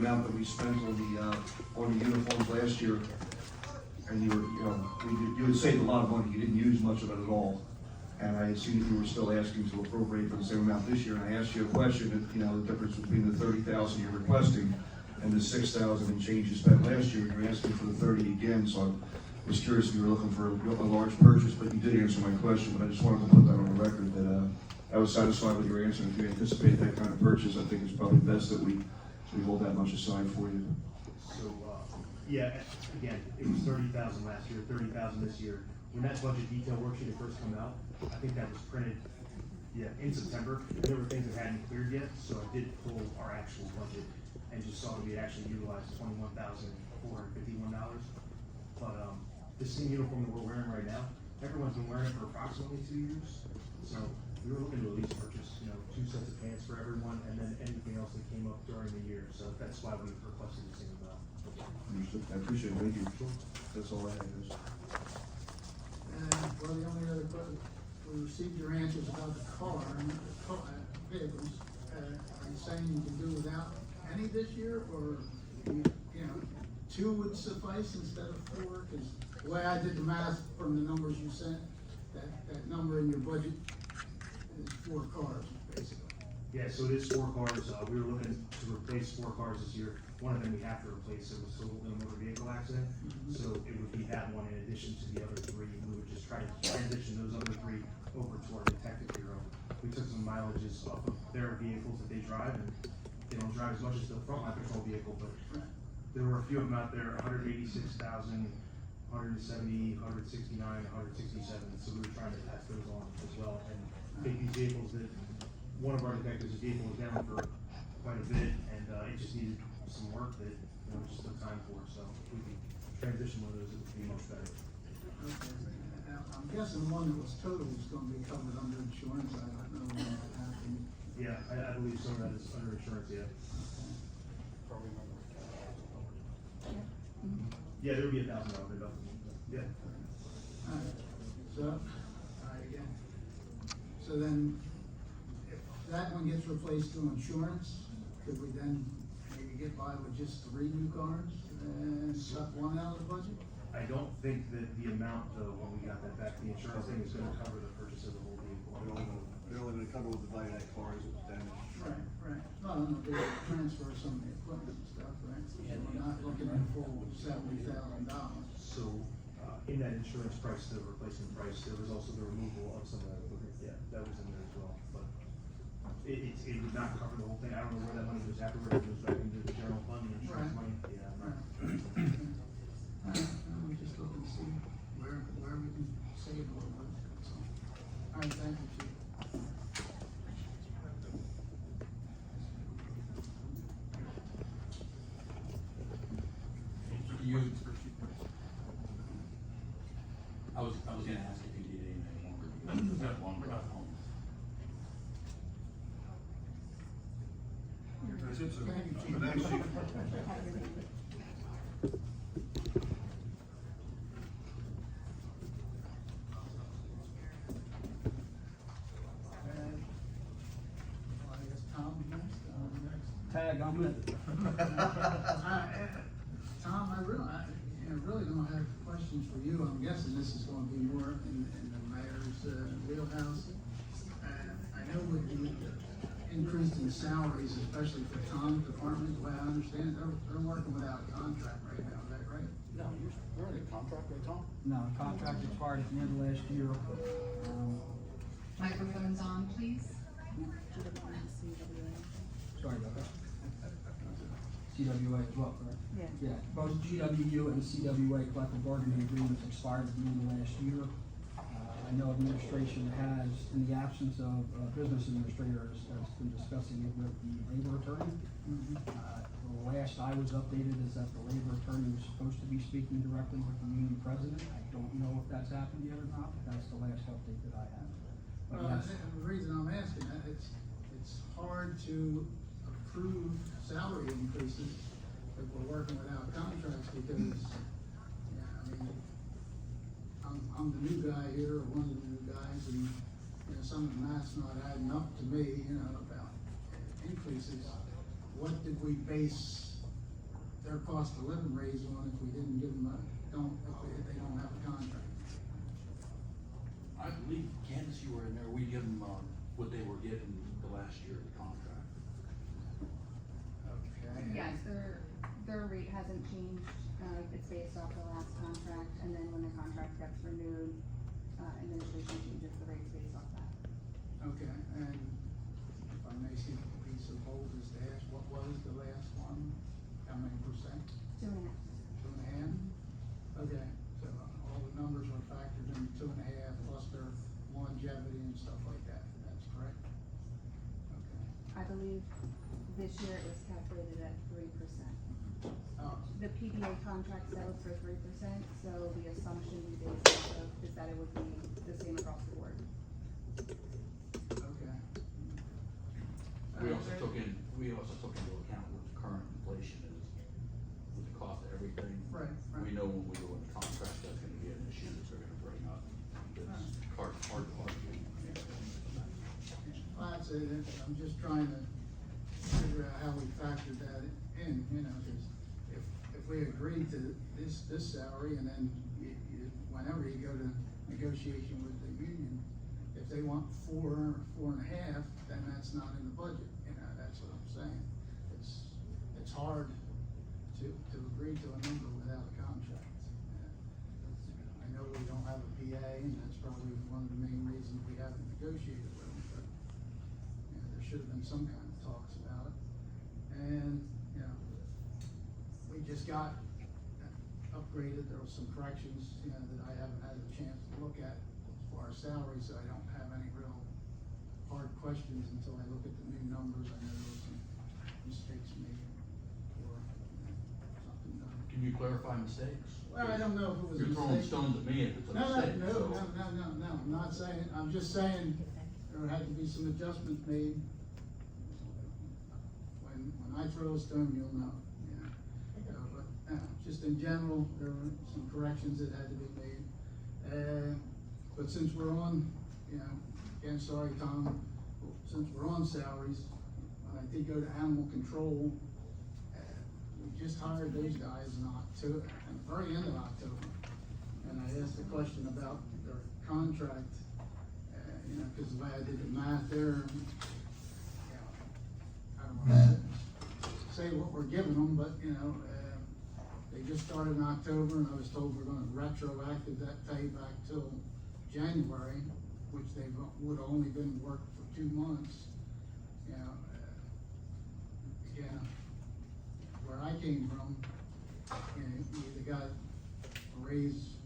amount that we spent on the uniforms last year, and you had saved a lot of money, you didn't use much of it at all. And I see that you were still asking to appropriate for the same amount this year, and I asked you a question, that, the difference between the 30,000 you're requesting and the 6,000 and change you spent last year, you're asking for the 30 again, so I was curious if you were looking for a large purchase, but you did answer my question, but I just wanted to put that on the record that I was satisfied with your answer. If you anticipate that kind of purchase, I think it's probably best that we hold that much aside for you. So, yeah, again, it was 30,000 last year, 30,000 this year. When that budget detail worksheet had first come out, I think that was printed, in September. There were things that hadn't cleared yet, so I did pull our actual budget and just saw that we actually utilized $21,451. But this same uniform that we're wearing right now, everyone's been wearing it for approximately 2 years. So we were looking to at least purchase, 2 sets of pants for everyone, and then anything else that came up during the year. So that's why we requested the same amount. Understood. I appreciate it. Thank you. That's all I have. Well, the only other question, we received your answers about the car and the vehicles. Are you saying you can do without any this year, or, 2 would suffice instead of 4? Because the way I did the math from the numbers you sent, that number in your budget is 4 cars, basically. Yeah, so it is 4 cars. We were looking to replace 4 cars this year. One of them we have to replace. It was totaled in a motor vehicle accident. So it would be that one in addition to the other 3. We would just try to transition those other 3 over to our detective bureau. We took some mileages off of their vehicles that they drive, and they don't drive as much as the frontline patrol vehicle, but there were a few of them out there, 186,000, 170, 169, 167. So we were trying to pass those on as well and take these vehicles that one of our detectives' vehicle was down for quite a bit, and it just needed some work that just took time for. So if we could transition one of those, it would be much better. Okay. Now, I'm guessing the one that was totaled is going to be covered under insurance. I don't know when that happened. Yeah, I believe some of that is under insurance. Yeah. Yeah, there would be $1,000 deductible. Yeah. All right. So, again. So then, if that one gets replaced through insurance, could we then maybe get by with just 3 new cars and suck 1 out of the budget? I don't think that the amount, though, when we got that back, the insurance thing is going to cover the purchase of the whole vehicle. They're only going to cover with the value of that car as it's damaged. Right. No, they would transfer some of the equipment and stuff, right? So we're not looking at full $70,000. So, in that insurance price, the replacement price, there was also the removal of some of that equipment. Yeah, that was in there as well, but it would not cover the whole thing. I don't know where that money goes afterwards. It goes back into the general fund, the insurance money. Yeah. We just looking to see where we can save a little bit. So, all right, thank you, Chief. I was gonna ask if you did anything longer, because you got longer at home. That's it, sir. Thank you, Chief. Thanks, Chief. I guess Tom next. Tag, I'm it. Tom, I really don't have questions for you. I'm guessing this is going to be more in the mayor's wheelhouse. I know with the increase in salaries, especially for Tom's department, the way I understand it, they're working without a contract right now. Is that right? No, you're in a contract, right, Tom? No, contract expired at the end of last year. Microphones on, please. Sorry about that. CWA as well, correct? Yeah, both GWU and CWA collective bargaining agreements expired at the end of last year. I know administration has, in the absence of business administrators, has been discussing it with the labor attorney. The last I was updated is that the labor attorney was supposed to be speaking directly with the union president. I don't know if that's happened yet or not, but that's the last update that I have. But Well, yes. the reason I'm asking that, it's hard to approve salary increases if we're working without contracts, because, I'm the new guy here, or one of the new guys, and, some of the math's not adding up to me, about increases. What did we base their cost of living raise on if we didn't give them if they don't have a contract? I believe, Candace, you were in there, we give them, what they were given the last year of the contract. Okay. Yes, their rate hasn't changed, it's based off the last contract, and then when the contract gets renewed, administration changes the rates based off that. Okay, and if I may see a piece of gold is to ask, what was the last one? How many percent? 2.5. 2.5? Okay, so all the numbers were factored in 2.5 plus their longevity and stuff like that, that's correct? Okay. I believe this year it was calculated at 3%. Oh, The PBA contract sells for 3%, so the assumption we based off of is that it would be the same across the board. okay. We also took into account what the current inflation is, with the cost of everything. Right, right. We know when we go into contract, that's gonna be an issue that they're gonna bring up. It's hard to argue. Well, that's it, I'm just trying to figure out how we factored that in, you know, cause if we agree to this salary and then whenever you go to negotiation with the union, if they want 4 or 4.5, then that's not in the budget, you know, that's what I'm saying. It's hard to agree to a number without a contract. I know we don't have a PA, and that's probably one of the main reasons we haven't negotiated with them, but, you know, there should have been some kind of talks about it. And, you know, we just got upgraded, there was some corrections, you know, that I haven't had a chance to look at as far as salary, so I don't have any real hard questions until I look at the new numbers. I know there was some mistakes made or, you know, something done. Can you clarify mistakes? Well, I don't know if it was a You're throwing mistake. stones at me if it's a No, mistake, so. no, I'm not saying, I'm just saying there had to be some adjustments made. When I throw a stone, you'll know, yeah. But, just in general, there were some corrections that had to be made. But since we're on, you know, again, sorry, Tom, since we're on salaries, when I did go to animal control, we just hired those guys in October, at the very end of October. And I asked a question about their contract, you know, cause the way I did the math there, you know, I don't wanna say what we're giving them, but, you know, they just started in October, and I was told we're gonna retroactive that pay back till January, which they would have only been worked for 2 months. You know, again, where I came from, you know, you either got a raise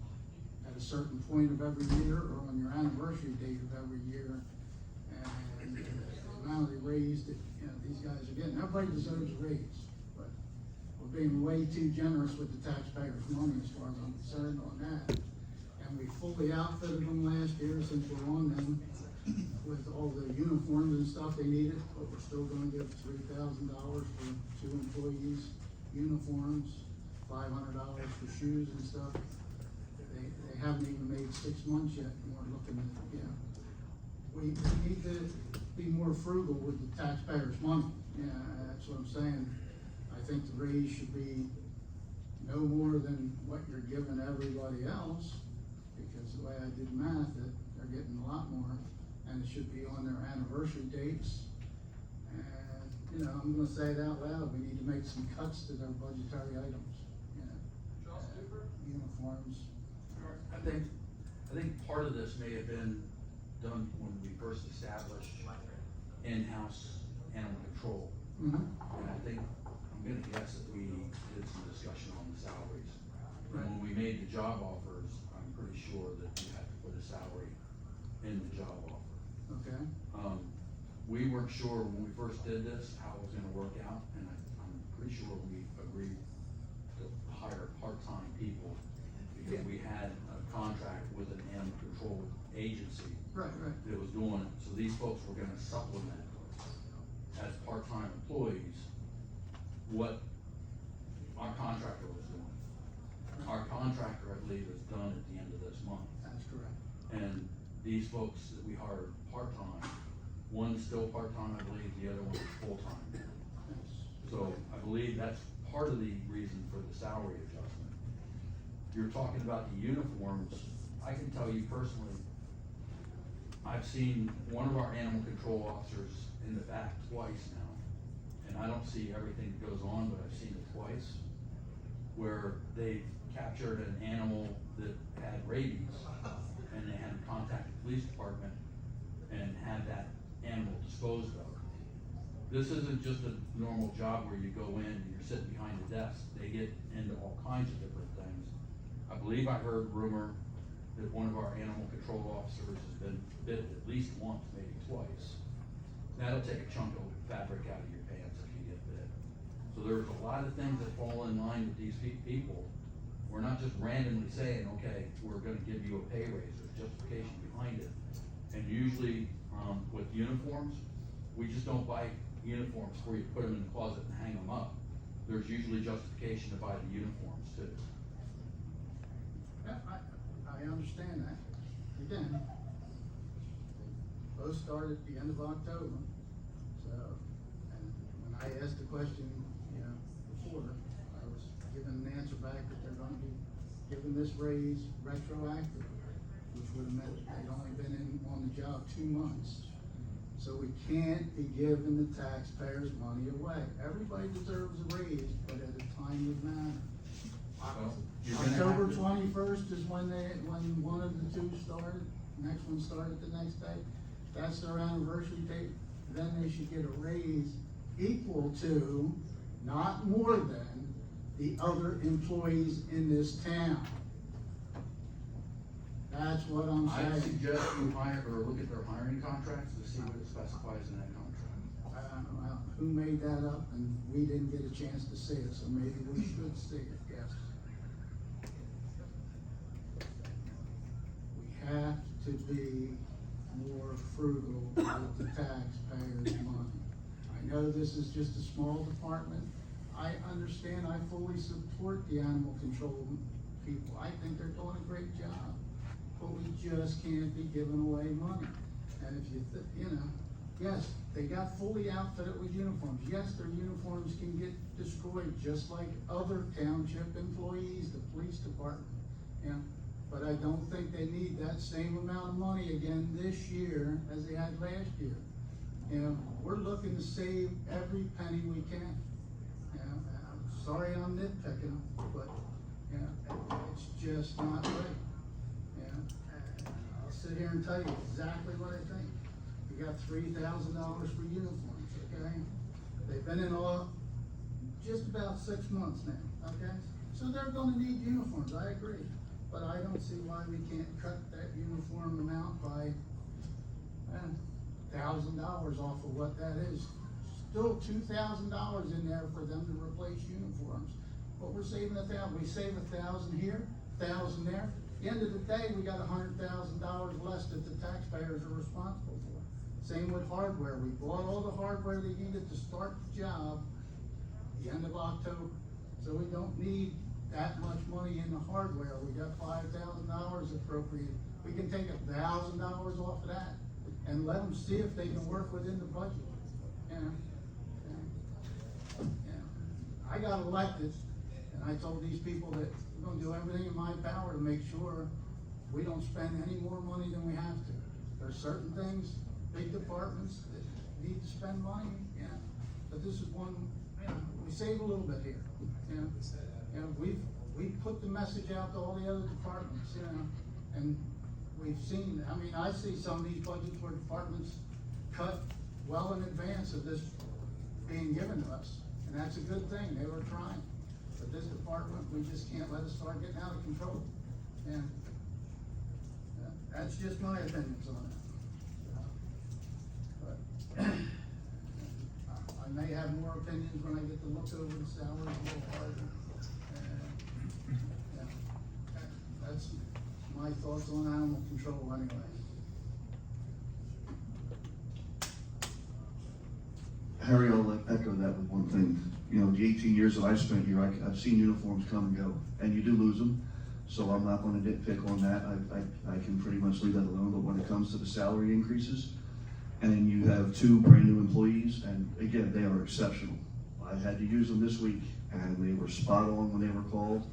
at a certain point of every year or on your anniversary date of every year. And the amount they raised, that, you know, these guys are getting, everybody deserves a raise, but we're being way too generous with the taxpayers' money as far as I'm concerned on that. And we fully outfitted them last year since we're on them with all the uniforms and stuff they needed, but we're still gonna give $3,000 for 2 employees' uniforms, $500 for shoes and stuff. They haven't even made 6 months yet, and we're looking at, you know, we need to be more frugal with the taxpayers' money. Yeah, that's what I'm saying. I think the raise should be no more than what you're giving everybody else, because the way I did math, that they're getting a lot more, and it should be on their anniversary dates. And, you know, I'm gonna say it out loud, we need to make some cuts to their budgetary items, you know. Uniforms. I think part of this may have been done when we first established in-house animal control. Mm-hmm. And I think, I'm gonna guess that we did some discussion on the salaries. And when we made the job offers, I'm pretty sure that you had to put a salary in the job offer. Okay, We weren't sure when we first did this, how it was gonna work out, and I'm pretty sure we agreed to hire part-time people because we had a contract with an animal control agency right. that was doing it, so these folks were gonna supplement as part-time employees what our contractor was doing. Our contractor, I believe, is done at the end of this month. That's correct. And these folks that we hired part-time, one's still part-time, I believe, the other one's full-time. That's So I believe that's part of the reason for the salary adjustment. You're talking about the uniforms. I can tell you personally, I've seen one of our animal control officers in the back twice now. And I don't see everything that goes on, but I've seen it twice, where they captured an animal that had rabies, and they had to contact the police department and had that animal disposed of. This isn't just a normal job where you go in and you're sitting behind the desk. They get into all kinds of different things. I believe I heard rumor that one of our animal control officers has been bit at least once, maybe twice. That'll take a chunk of fabric out of your pants if you get bit. So there's a lot of things that fall in line with these people. We're not just randomly saying, okay, we're gonna give you a pay raise, there's justification behind it. And usually, with uniforms, we just don't buy uniforms where you put them in the closet and hang them up. There's usually justification to buy the uniforms too. Yeah, I understand that. Again, both start at the end of October, so, and when I asked the question, you know, before, I was given an answer back that they're gonna be giving this raise retroactive, which would have meant they'd only been on the job 2 months. So we can't be giving the taxpayers money away. Everybody deserves a raise, but at a timely manner. Well, you're gonna October have to- 21st is when one of the two started, next one started the next day. That's their anniversary date, then they should get a raise equal to, not more than, the other employees in this town. That's what I'm I saying. suggest you hire, or look at their hiring contracts to see what it specifies in that contract. Well, who made that up, and we didn't get a chance to see it, so maybe we should see it, yes. We have to be more frugal with the taxpayers' money. I know this is just a small department. I understand, I fully support the animal control people. I think they're doing a great job. But we just can't be giving away money. And if you know, yes, they got fully outfitted with uniforms. Yes, their uniforms can get destroyed just like other township employees, the police department. You know, but I don't think they need that same amount of money again this year as they had last year. You know, we're looking to save every penny we can. You know, I'm sorry I'm nitpicking, but, you know, it's just not right. You know, I'll sit here and tell you exactly what I think. We got $3,000 for uniforms, okay? They've been in all just about 6 months now, okay? So they're gonna need uniforms, I agree. But I don't see why we can't cut that uniform amount by $1,000 off of what that is. Still $2,000 in there for them to replace uniforms. But we're saving $1,000. We save $1,000 here, $1,000 there. At the end of the day, we got $100,000 less that the taxpayers are responsible for. Same with hardware. We bought all the hardware they needed to start the job at the end of October. So we don't need that much money in the hardware. We got $5,000 appropriated. We can take $1,000 off of that and let them see if they can work within the budget. You know? I got elected, and I told these people that we're gonna do everything in my power to make sure we don't spend any more money than we have to. There's certain things, big departments that need to spend money, yeah, but this is one, you know, we save a little bit here, you know. You know, we've put the message out to all the other departments, you know, and we've seen, I mean, I see some of these budgets where departments cut well in advance of this being given to us, and that's a good thing, they were trying. But this department, we just can't let it start getting out of control, and that's just my opinions on it. But I may have more opinions when I get to look over the salaries a little harder. That's my thoughts on animal control anyway. Harry, I'll echo that with one thing. You know, the 18 years that I've spent here, I've seen uniforms come and go, and you do lose them. So I'm not going to nitpick on that. I can pretty much leave that alone. But when it comes to the salary increases, and you have 2 brand new employees, and again, they are exceptional. I had to use them this week, and they were spot on when they were called.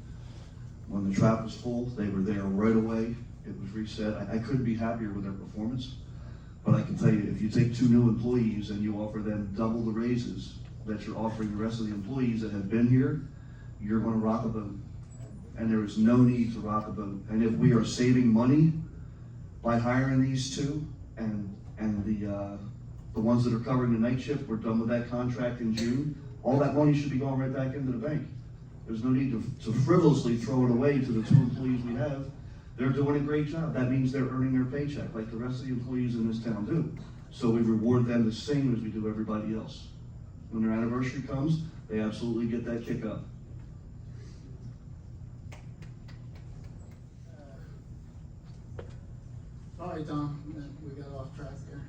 When the trap was full, they were there right away. It was reset. I couldn't be happier with their performance. But I can tell you, if you take 2 new employees and you offer them double the raises that you're offering the rest of the employees that have been here, you're gonna rock a boat. And there is no need to rock a boat. And if we are saving money by hiring these 2, and the ones that are covering the night shift, we're done with that contract in June, all that money should be going right back into the bank. There's no need to frivolously throw it away to the 2 employees we have. They're doing a great job. That means they're earning their paycheck like the rest of the employees in this town do. So we reward them the same as we do everybody else. When their anniversary comes, they absolutely get that kick up. All right, Tom, we got off track there.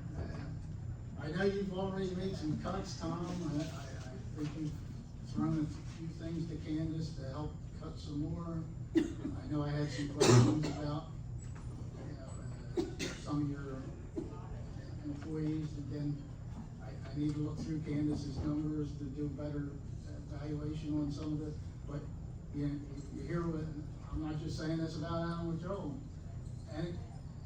I know you've already made some cuts, Tom. I think you've thrown a few things to Candace to help cut some more. I know I had some questions about, some of your employees, and then I need to look through Candace's numbers to do better evaluation on some of it. But you hear what, I'm not just saying this about Animal Control.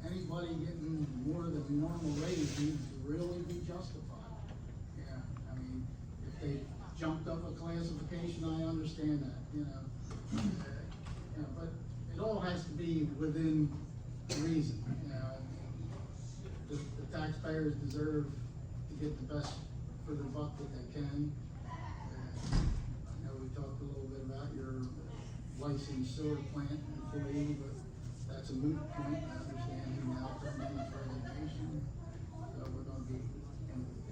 Anybody getting more than normal raise needs to really be justified. Yeah, I mean, if they jumped up a classification, I understand that, but it all has to be within reason, The taxpayers deserve to get the best for the buck that they can. I know we talked a little bit about your licensed sewer plant employee, but that's a moot point. I understand he now terminated his resignation, so we're gonna be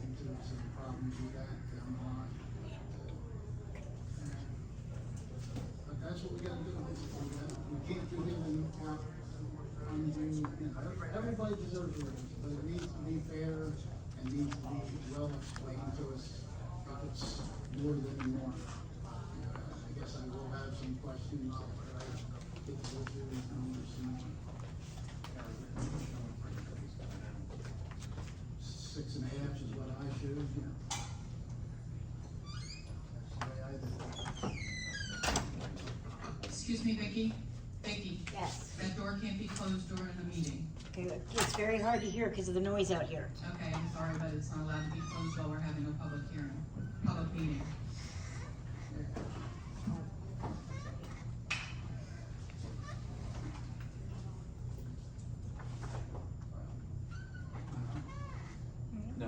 into some problems with that down the line. But that's what we gotta do. We can't be giving out undue, everybody deserves a raise, but it needs to be fair and needs to be well explained to us if it's more than normal. I guess I will have some questions after I get to go through these numbers. 6.5 is what I showed, That's the way I did it. Excuse me, Vicki? Vicki? Yes. That door can't be closed during the meeting. It's very hard to hear because of the noise out here. Okay, I'm sorry, but it's not allowed to be closed while we're having a public hearing, public meeting. No. The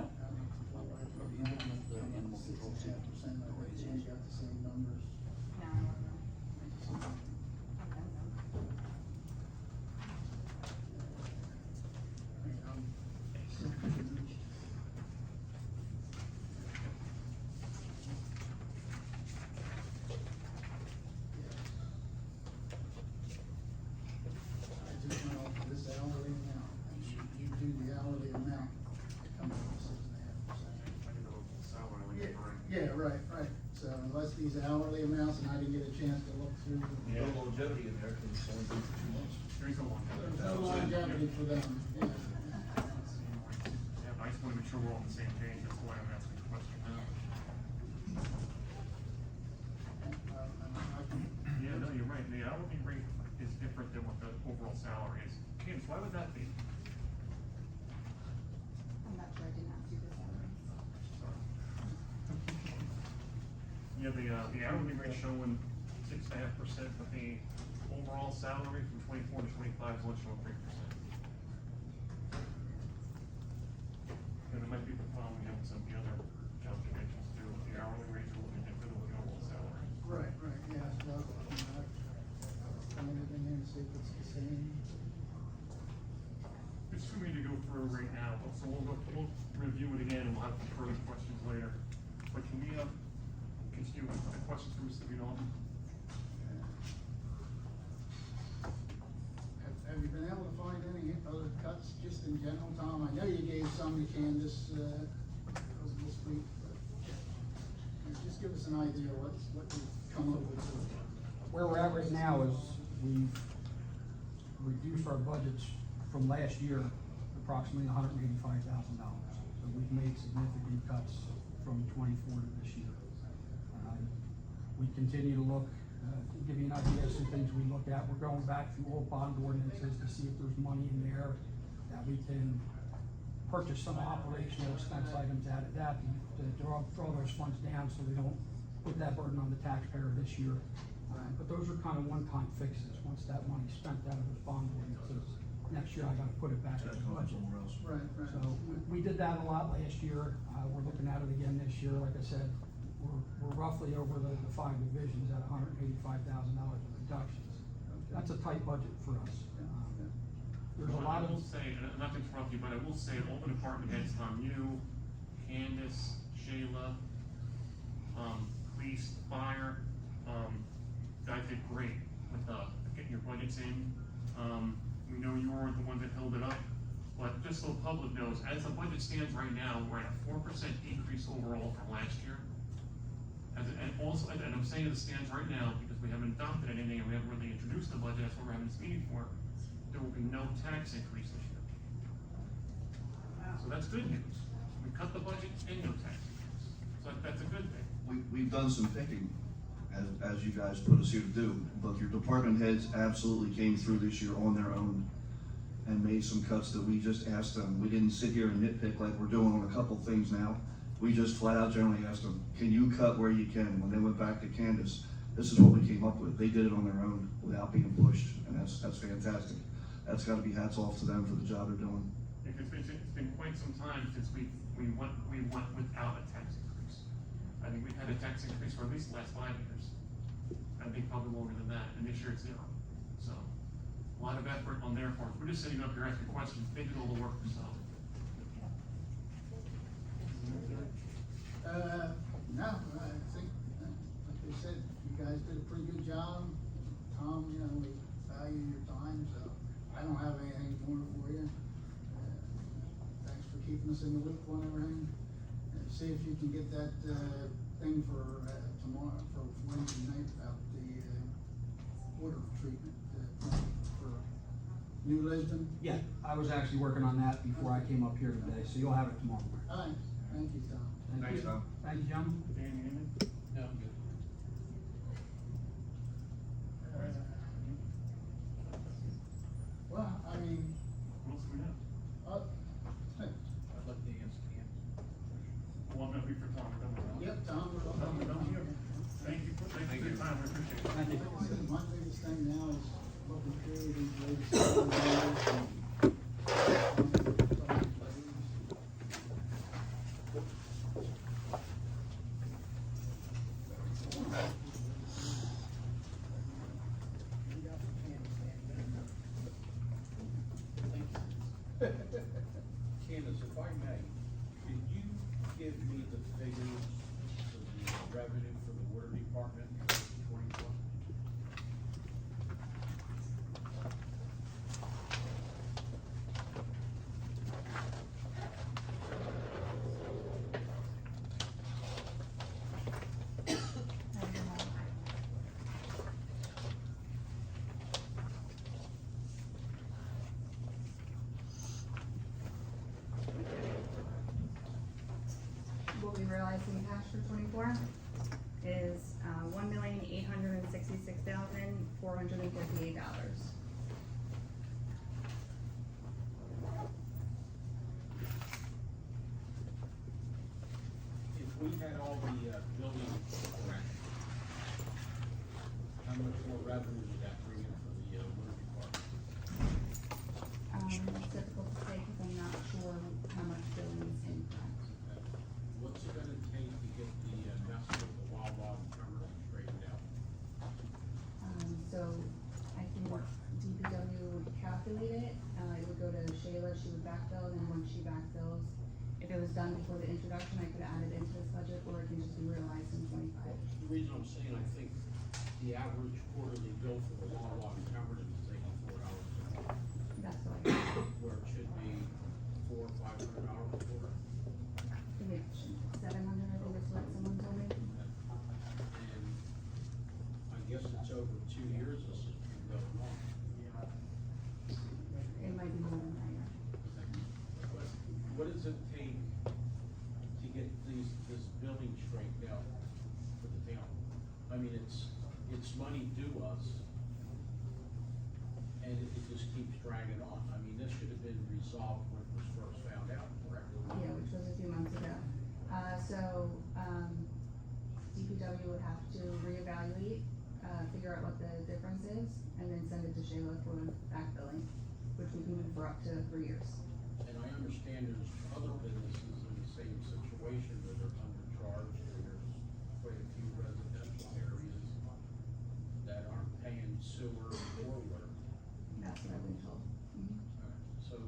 animal control. 6.5%, I think you got the same numbers. I just went off of this hourly amount, and you do the hourly amount, it comes to 6.5%. Yeah, right. So unless these hourly amounts, and I didn't get a chance to look through. No longevity in there, because it's only been for 2 months. There's no There's no longevity for them, yeah. Yeah, but I just wanna make sure we're all on the same page, that's why I'm asking the question now. Yeah, no, you're right, the hourly rate is different than what the overall salary is. Candace, why would that be? I'm not sure, I didn't ask you this already. Sorry. Yeah, the hourly rate showing 6.5%, but the overall salary from 24 to 25 is only showing 3%. And it might be the problem we have with some of the other calculations too, the hourly rates are a little bit different than the overall salary. Right, yeah, so, I'm in here to see if it's the same. It's for me to go through right now, but so we'll review it again and we'll have some further questions later. But can we, continue with the questions from Mr. Vidal? Have you been able to find any other cuts, just in general, Tom? I know you gave some to Candace, this week, but just give us an idea what you've come up with. Where we're at right now is we've reduced our budgets from last year approximately $185,000. So we've made significant cuts from 24 to this year. We continue to look, to give you an idea of some things we look at, we're going back through old bond ordinances to see if there's money in there that we can purchase some operational expense items out of that to draw those funds down so we don't put that burden on the taxpayer this year. But those are kind of one-time fixes. Once that money's spent out of those bond ordinances, next year I gotta put it back in the budget. Right, right. So we did that a lot last year. We're looking at it again this year. Like I said, we're roughly over the 5 divisions at $185,000 in reductions. That's a tight budget for us. There's a lot I will of, say, and not to interrupt you, but I will say, all the department heads, you, Candace, Shayla, police, fire, guys did great with, getting your budgets in. We know you were the ones that held it up, but just so the public knows, as the budget stands right now, we're at a 4% decrease overall from last year. And also, and I'm saying it stands right now, because we haven't adopted anything, and we haven't really introduced the budget, that's what we're having this meeting for. There will be no tax increase this year. So that's good news. We cut the budget and no tax increase. So that's a good thing. We've done some picking, as you guys put us here to do, but your department heads absolutely came through this year on their own and made some cuts that we just asked them. We didn't sit here and nitpick like we're doing on a couple things now. We just flat out generally asked them, can you cut where you can? When they went back to Candace, this is what we came up with. They did it on their own without being pushed, and that's fantastic. That's gotta be hats off to them for the job they're doing. Because it's been quite some time since we went without a tax increase. I think we've had a tax increase for at least the last 5 years. I think probably longer than that, and this year it's 0. So, a lot of effort on their part. We're just sitting up here asking questions, they did all the work themselves. No, I think, like they said, you guys did a pretty good job. Tom, you know, we value your time, so I don't have anything more for you. Thanks for keeping us in the loop on everything. See if you can get that, thing for, tomorrow, for Wednesday night about the, water treatment, for New Lisbon. yeah, I was actually working on that before I came up here today, so you'll have it tomorrow morning. All right, thank you, Tom. Thanks, Tom. Thank you, gentlemen. Dan, anything? No, I'm good. Well, I mean, What else do we have? I'd like to answer Well, I'm gonna be for Tom, we're done with Tom. yep, Tom, we're Tom, we're done here. Thank you for your time, we appreciate it. Thank you. My biggest thing now is looking through these latest. Candace, if I may, could you give me the figures for the revenue for the water department for 24? What we realized in cash for 24 is, $1,866,458. If we had all the building correct, how much more revenue would that bring in for the water department? It's difficult to say because I'm not sure how much billing is incorrect. What's it gonna take to get the mess with the Wawa and Pemberton straightened out? So I can DPW would calculate it, it would go to Shayla, she would backfill, and once she backfills, if it was done before the introduction, I could add it into this budget, or it can just be realized in 25. The reason I'm saying, I think the average quarterly bill for the Wawa and Pemberton is $84 a month, That's what I where it should be $400 or $500 a quarter. think it's 700, I think is what someone told me. And I guess it's over 2 years this has been going on. It might be more than that, yeah. What does it take to get this building straightened out for the town? I mean, mean, it's money due us, and it just keeps dragging on. I mean, this should have been resolved when it was first found out, correct? Yeah, which was a few months ago. DPW would have to reevaluate, figure out what the difference is, and then send it to Shayla for back billing, which we can do for up to 3 years. And I understand there's other businesses in the same situation that are undercharged, and there's quite a few residential areas that aren't paying sewer or water. That's what I've been told. Mhm. So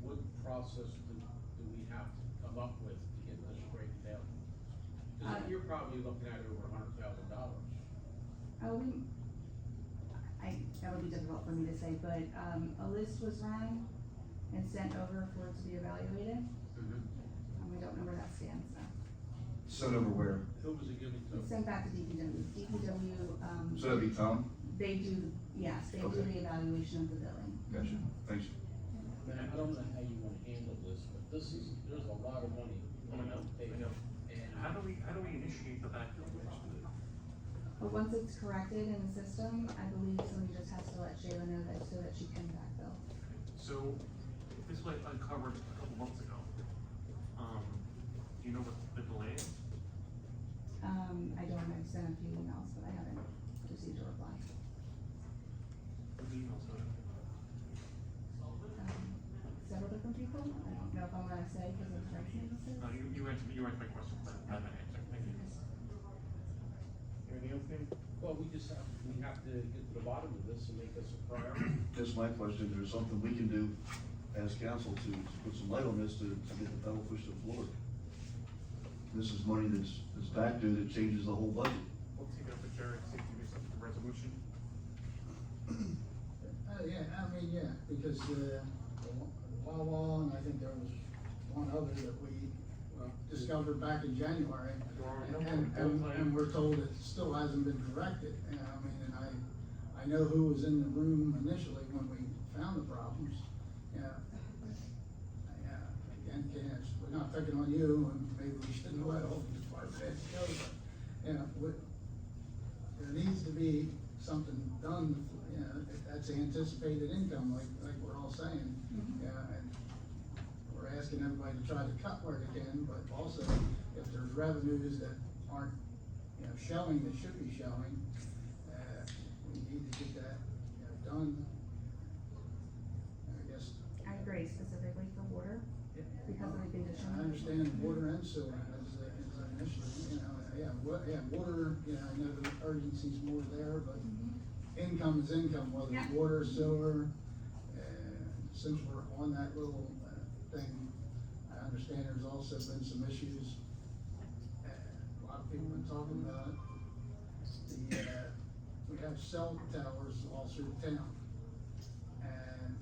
what process do we have to come up with to get this straightened out? Cause you're probably looking at over $100,000. That would be difficult for me to say, but, a list was run and sent over for it to be evaluated. We don't know where that stands now. Sent over where? Who was it given to? It's sent back to DPW. So that'd be Tom? They do, yes, they do Okay. the evaluation of the billing. Gotcha, thanks. Man, I don't know how you wanna handle this, but there's a lot of money. I know. And How do we initiate the backfill? But once it's corrected in the system, I believe somebody just has to let Shayla know that so that she can backfill. So, this was uncovered a couple months ago. Do you know what the delay is? I don't, I've sent a few emails, but I haven't received a reply. What emails are there? Several different people, I don't know if I'm gonna say because of price notices. No, you answered my question, but I have an answer, thank you. Anything else, Dan? well, we have to get to the bottom of this and make this a priority. That's my question, there's something we can do as council to put some light on this to get the pedal pushed to the floor. This is money that's back due that changes the whole budget. We'll take it up with Jared, see if we do something for resolution. Yeah, because, Wawa, and I think there was one other that we discovered back in January. And we're told it still hasn't been corrected, and I mean, and I know who was in the room initially when we found the problems, again, we're not picking on you, and maybe we shouldn't let all the department heads go, but, there needs to be something done, that's anticipated income, like we're all saying, and we're asking everybody to try to cut where they can, but also, if there's revenues that aren't, showing, that should be showing, we need to get that, done. I guess, I agree, specifically for water, because of the condition. I understand water and sewer as an issue, water, I know the urgency's more there, but income is income, whether it's water, sewer, since we're on that little, thing, I understand there's also been some issues, a lot of people have been talking about it. We have cell towers all through town, and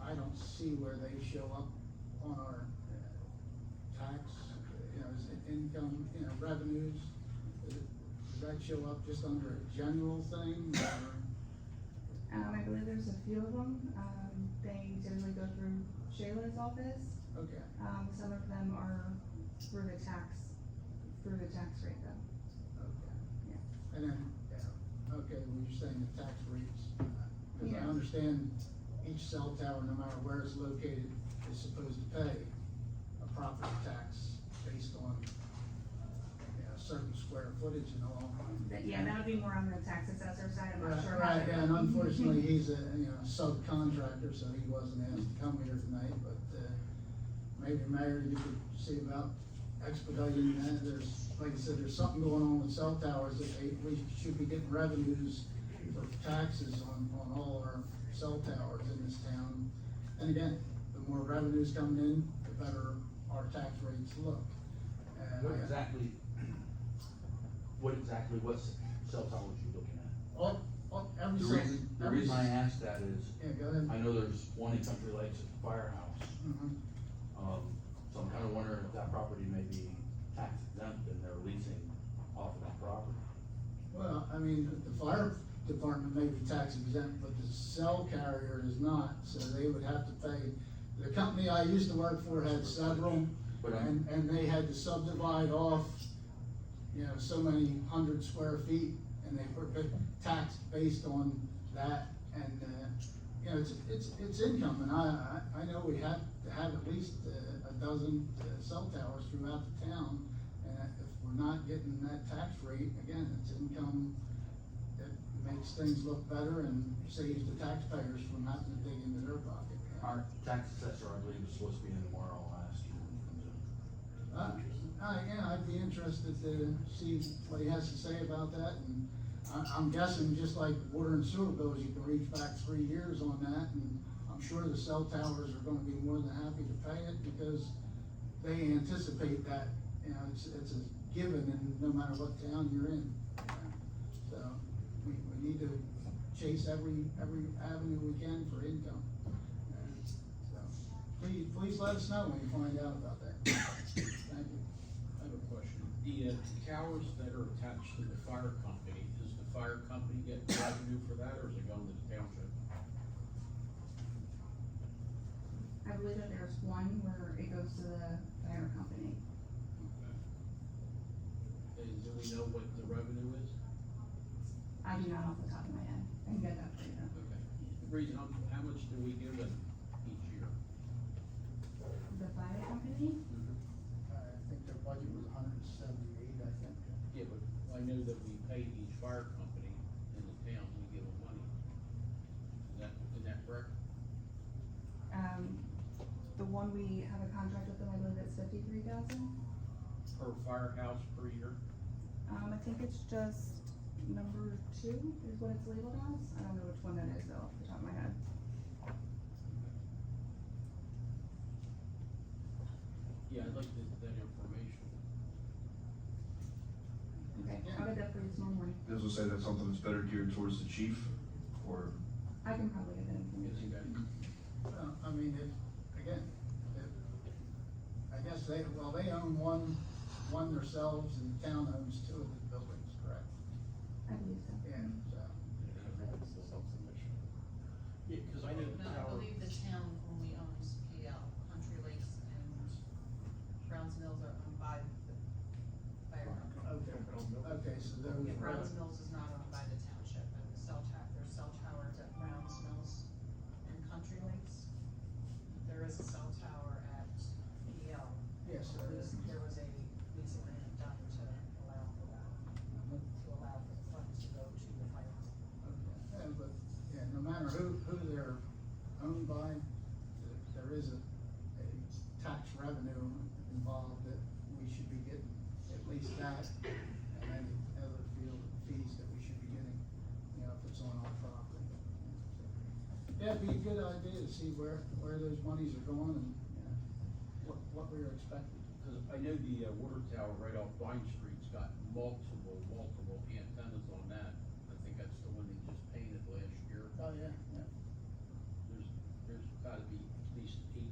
I don't see where they show up on our tax, is it income, revenues? Does that show up just under a general thing, or? I believe there's a few of them, they typically go through Shayla's office. Okay, Some of them are through the tax rate though. okay. Yeah. And then, okay, when you're saying the tax rates, because I Yeah. understand each cell tower, no matter where it's located, is supposed to pay a property tax based on, certain square footage and all. Yeah, that would be more on the tax assessor side, I'm not sure. how Right, that and goes. unfortunately, he's a, subcontractor, so he wasn't asked to come here tonight, but, maybe Mayor, you could see about expediting that. There's, like I said, there's something going on with cell towers that we should be getting revenues for taxes on all our cell towers in this town. And again, the more revenues coming in, the better our tax rates look. And What cell towers you looking at? every The cell. reason I asked that is, Yeah, go ahead. I know there's one in Country Lakes at the firehouse. Mhm. So I'm kinda wondering if that property may be tax exempt and they're leasing off of that property. Well, I mean, the fire department may be tax exempt, but the cell carrier is not, so they would have to pay. The company I used to work for had several, But and they had to subdivide off, you know, so many 100 square feet, and they were taxed based on that, and, you know, it's income, and I know we have to have at least a dozen cell towers throughout the town, and if we're not getting that tax rate, again, it's income that makes things look better and saves the taxpayers from having to dig into their pocket. Our tax assessor, I believe, was supposed to be in tomorrow last year. Yeah, I'd be interested to see what he has to say about that, and I'm guessing just like water and sewer bills, you can reach back 3 years on that, and I'm sure the cell towers are gonna be more than happy to pay it, because they anticipate that, you know, it's a given, and no matter what town you're in. So, we need to chase every avenue we can for income. And so, please let us know when you find out about that. Thank you. I have a question. The towers that are attached to the fire company, does the fire company get revenue for that, or is it going to the township? I believe that there's one where it goes to the fire company. And do we know what the revenue is? I do not off the top of my head. I can get that for you though. Okay. The reason, how much do we give them each year? The fire company? I think their budget was 178, I think. Yeah, but I know that we pay each fire company in the town, we give them money. Is that correct? The one we have a contract with them, I believe it's 53,000. Per firehouse per year? I think it's just number 2 is what it's labeled as. I don't know which one that is though, off the top of my head. Yeah, I'd like that information. Okay, I'll get that for you tomorrow morning. As I say, that's something that's better geared towards the chief, or, I can probably get that Yes, you information. got it. Well, I mean, I guess they own one themselves, and the town owns 2 of the buildings, correct? I believe so. Yeah, so. Yeah, cause I know the No, I tower. believe the town only owns PL, Country Lakes and Browns Mills are owned by the fire company. Okay, so those. Yeah, Browns Mills is not owned by the township, and the there's cell towers at Browns Mills and Country Lakes. There is a cell tower at PL. Yes, there is. There was a lease agreement done to allow for that, to allow for the funds to go to the fire company. Yeah, but, yeah, no matter who they're owned by, there is a tax revenue involved that we should be getting, at least that, and any other field fees that we should be getting, you know, if it's on our property. Yeah, it'd be a good idea to see where those monies are going and, you know, what we are expecting. Cause I know the water tower right off Vine Street's got multiple antennas on that. I think that's the one they just painted last year. Oh, yeah, yeah. There's gotta be at least 8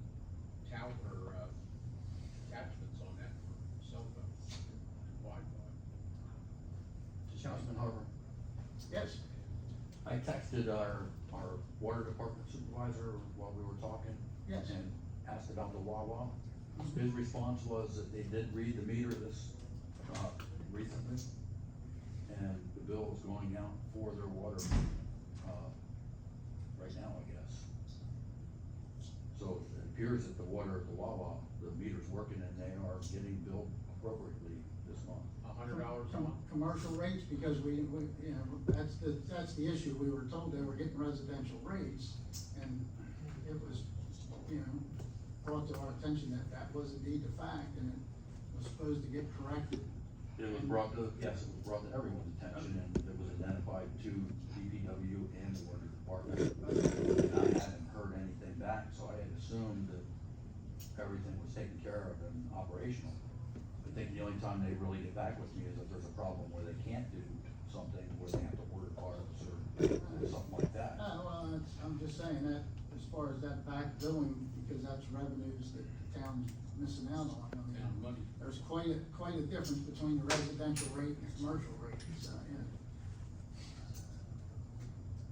tower, attachments on that for cell phones and Wi-Fi. Councilman Harper, Yes, I texted our water department supervisor while we were talking. Yes. And asked about the Wawa. His response was that they did read the meter recently, and the bill is going out for their water, right now, I guess. So it appears that the water at the Wawa, the meter's working and they are getting billed appropriately this month. $100 a month? commercial rates, because we, you know, that's the issue. We were told they were getting residential rates, and it was, you know, brought to our attention that that was indeed the fact, and it was supposed to get corrected. It was brought to, yes, it was brought to everyone's attention, and it was identified to DPW and the water department. And I hadn't heard anything back, so I had assumed that everything was taken care of and operational. I think the only time they really get back with me is if there's a problem where they can't do something, where they have to order parts or something like that. Well, I'm just saying that, as far as that back billing, because that's revenues that the town's missing out on. I mean, Town money. there's quite a difference between the residential rate and the commercial rate, so, you know.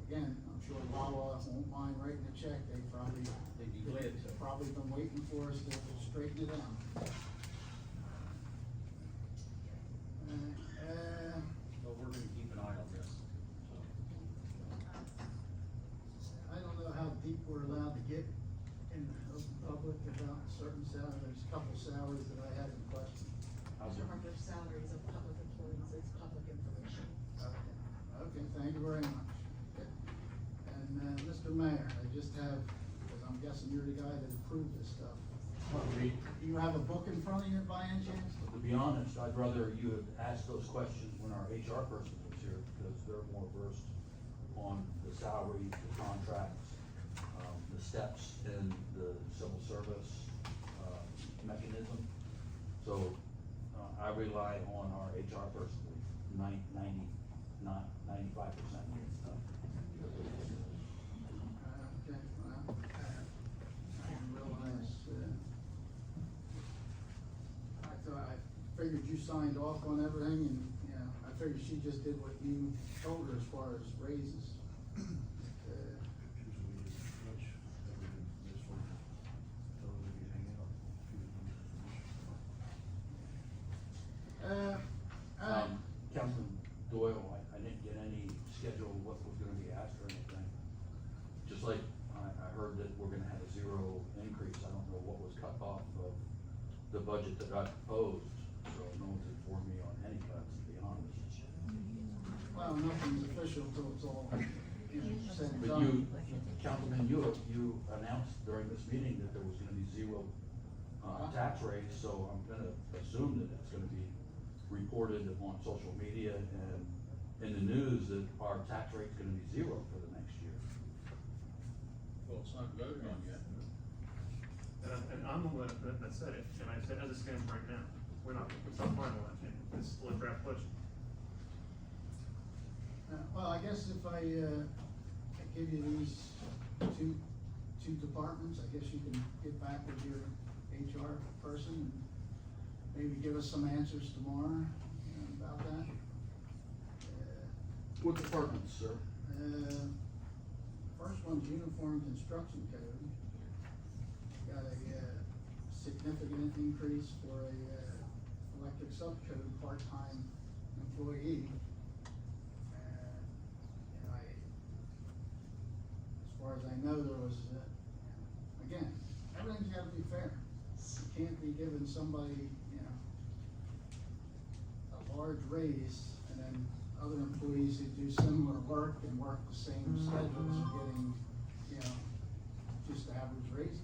Again, I'm sure Wawa won't mind writing a check, they'd They'd be glad to. probably been waiting for us to straighten it out. allowed to get in the open public about certain salaries? There's a couple salaries that I had in question. Mr. Harper's salaries of public employees is public information. Okay, thank you very much. Okay. And, Mr. Mayor, I just have, because I'm guessing you're the guy that approved this stuff. Do you have a book in front of you by any chance? To be honest, I'd rather you had asked those questions when our HR person was here, because they're more versed on the salaries, the contracts, the steps in the civil service, mechanism. So, I rely on our HR person, 95% of the stuff. Okay, well, I didn't realize, I figured you signed off on everything and, you know, I figured she just did what you told her as far as raises. Councilman Doyle, I didn't get any schedule of what was gonna be asked or anything. Just like I heard that we're gonna have a zero increase, I don't know what was cut off of the budget that got proposed, so no one's informed me on any cuts, to be honest. Well, nothing's official till it's all, you know, said and But done. Councilman, you announced during this meeting that there was gonna be zero, tax raise, so I'm gonna assume that it's gonna be reported on social media and in the news that our tax rate's gonna be zero for the next year. Well, it's not voted on yet. And I'm the one that said it, and I said, as it stands right now, it's not finalized yet, it's still a draft budget. Well, I guess if I give you these two departments, I guess you can get back with your HR person and maybe give us some answers tomorrow about that. What departments, sir? First one's uniform construction code. Got a significant increase for a electric subcode part-time employee. And as far as I know, there was, again, everything's gotta be fair. You can't be giving somebody, you know, a large raise and then other employees who do similar work and work the same schedules are getting, you know, just average raises.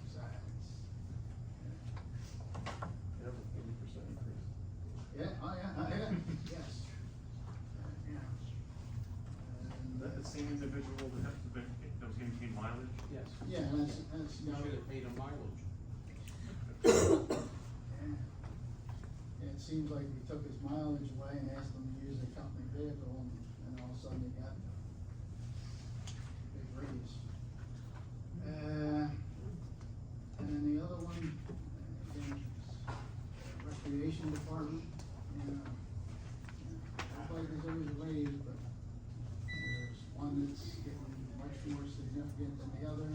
Yeah, oh yeah, yes. Yeah. The same individual that was getting paid mileage? Yes. Yeah, that's, You should have paid a mileage. Yeah, it seems like we took his mileage away and asked him to use a company vehicle, and all of a sudden he got a big raise. And then the other one, again, recreation department, looks like there's always a raise, but there's one that's getting much more significant than the other.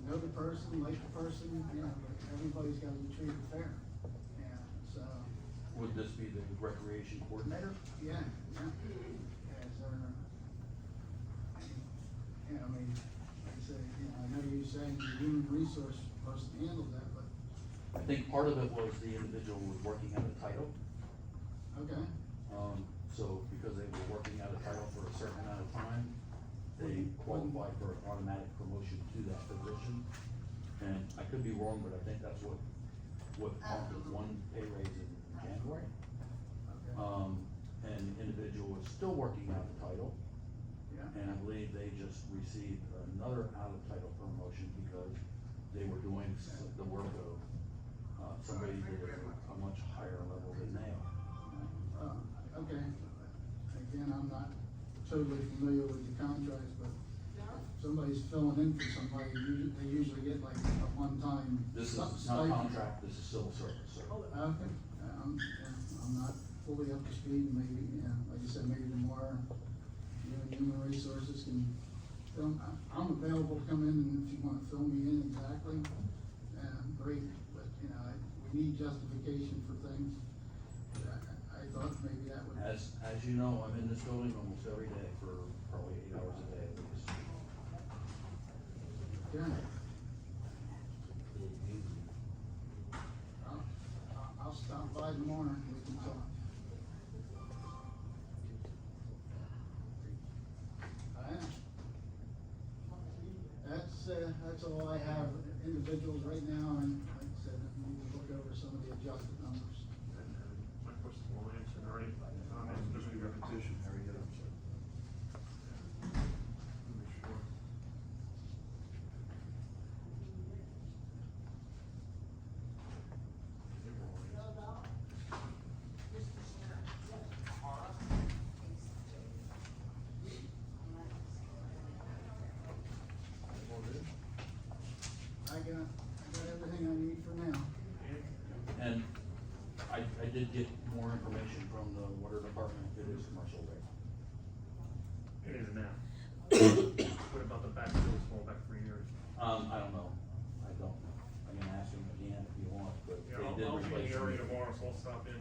Know the person, like the person, you know, but everybody's gotta be treated fair. Yeah, so, Would this be the recreation coordinator? yeah. As I mean, like I said, you know, I know you're saying the human resource person handles that, but, I think part of it was the individual was working out a title. okay. So because they were working out a title for a certain amount of time, they qualified for automatic promotion to that position. And I could be wrong, but I think that's what prompted one pay raise in January. Okay. And the individual is still working out the title. Yeah. And I believe they just received another out of title promotion because they were doing the work of, somebody that is a much higher level than they are. Okay. Again, I'm not totally familiar with the contracts, but if somebody's filling in for somebody, they usually get like a one-time. This is not stipend. contract, this is civil service, sir. Okay, I'm not fully up to speed, maybe, yeah, like you said, maybe tomorrow, you and human resources can film, I'm available to come in, and if you wanna fill me in exactly, great, but, you know, we need justification for things. I thought maybe that would. As you know, I'm in this building almost every day for probably 8 hours a day at least. Yeah. that's all I have, individuals right now, and like I said, we need to look over some of the adjusted numbers. My question's well answered already. Just a repetition, Harry, yeah. I got everything I need for now. And I did get more information from the water department, it is commercial rate. It is now. What about the back bills going back 3 years? I don't know, I can ask him again if you want, but Yeah, they did I'll be in replace the area them. tomorrow, so I'll stop in.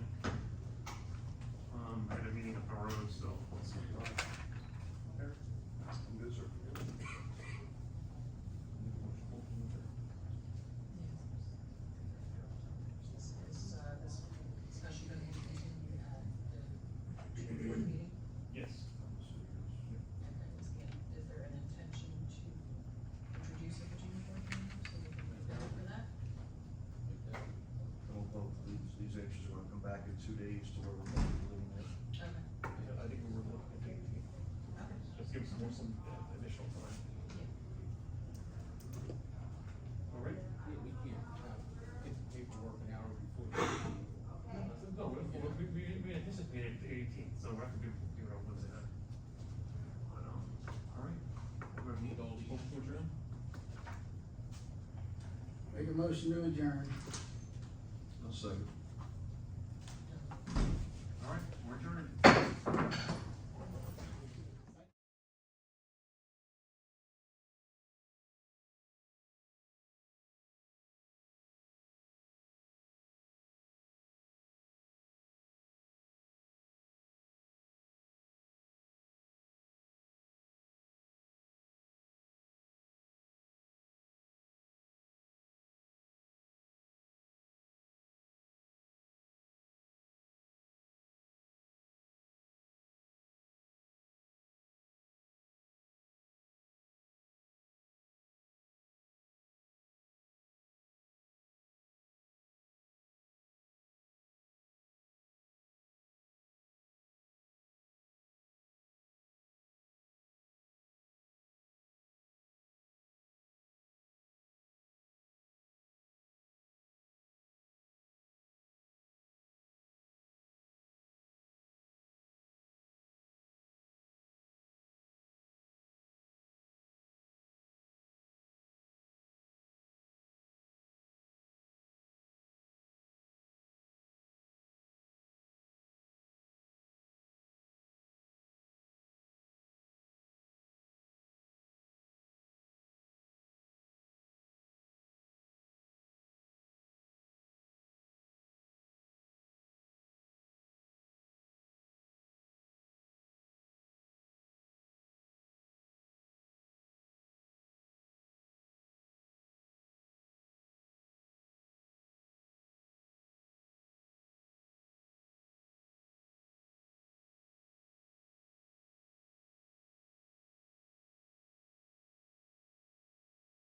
I had a meeting up the road, so let's see. I'm good, sir. Is this discussion gonna be continued at the June board meeting? Yes. Okay, is there an intention to introduce it at the June board meeting, so we can prepare for that? Well, these actions are gonna come back in 2 days to where we're going to be living there. Okay. I think we were looking at 18. Okay. Just give us some additional time. All right? Yeah, we can't, get the paperwork an hour before the meeting. No, we anticipated the 18th, so we're have to do, what's that? But, all right. We're gonna meet all these, motion to adjourn? Make a motion to adjourn. I'll second.